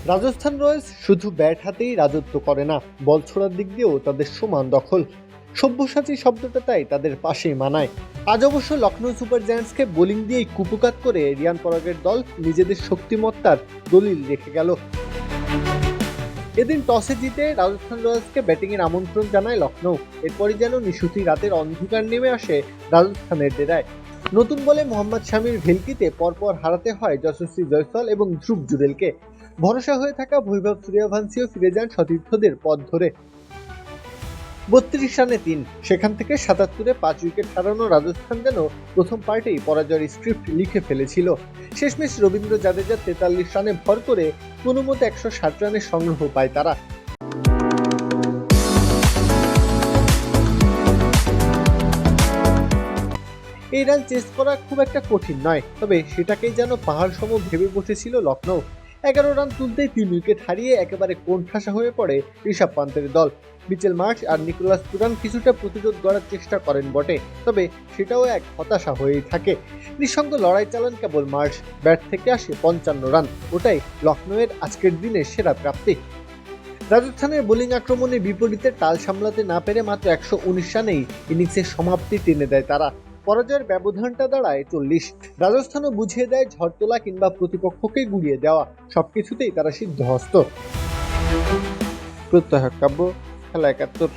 Rajasthan Royals শুধু bat হাতেই রাজত্ব করে না, বল ছোড়ার দিক দিয়েও তাদের সমান দখল। সব্যসাচী শব্দটা তাই তাদের পাশেই মানায়। আজ অবশ্য লখনৌ সুপার জায়ান্টসকে বোলিং দিয়েই কুপকাত করে রিয়ান পরাগের দল নিজেদের শক্তিমত্তার দলিল রেখে গেল। এদিন টসে জিতে রাজস্থান রয়্যালসকে ব্যাটিংয়ের আমন্ত্রণ জানায় লখনৌ। এরপরই যেন নিশুতি রাতের অন্ধকার নেমে আসে রাজস্থানের ডেরায়। নতুন বলে মোহাম্মদ শামির ভেলকিতে পরপর হারাতে হয় যশস্বী জয়সওয়াল এবং ধ্রুব জুরেলকে। ভরসা হয়ে থাকা বৈভব সূর্যবংশীও ফিরে যান সতীর্থদের পথ ধরে। ৩২ রানে ৩, সেখান থেকে ৭৭-এ ৫ উইকেট হারানো রাজস্থান যেন প্রথম পার্টেই পরাজয়ের স্ক্রিপ্ট লিখে ফেলেছিল। শেষমেশ রবীন্দ্র জাদেজার ৪৩ রানে ভর করে কোনোমতে ১৬০ রানের সংগ্রহ পায় তারা। এই রান চেস করা খুব একটা কঠিন নয়, তবে সেটাকেই যেন পাহাড় সম ভেবে বসেছিল লখনৌ। ১১ রান তুলতেই ৩ উইকেট হারিয়ে একেবারে কোণঠাসা হয়ে পড়ে ঋষভ পান্তের দল। মিচেল মার্শ আর নিকোলাস পুরান কিছুটা প্রতিরোধ গড়ার চেষ্টা করেন বটে, তবে সেটাও এক হতাশা হয়েই থাকে। নিঃসঙ্গ লড়াই চালান কেবল মার্শ। ব্যাট থেকে আসে ৫৫ রান, ওটাই লখনৌয়ের আজকের দিনের সেরা প্রাপ্তি। রাজস্থানের বোলিং আক্রমণের বিপরীতে টাল সামলাতে না পেরে মাত্র ১১৯ রানেই ইনিংসের সমাপ্তি টেনে দেয় তারা। পরাজয়ের ব্যবধানটা দাঁড়ায় ৪০। রাজস্থানও বুঝিয়ে দেয় ঝড় তোলা কিংবা প্রতিপক্ষকে গুড়িয়ে দেওয়া সবকিছুতেই তারা সিদ্ধহস্ত। প্রত্যহ কাব্য, খেলা ৭১।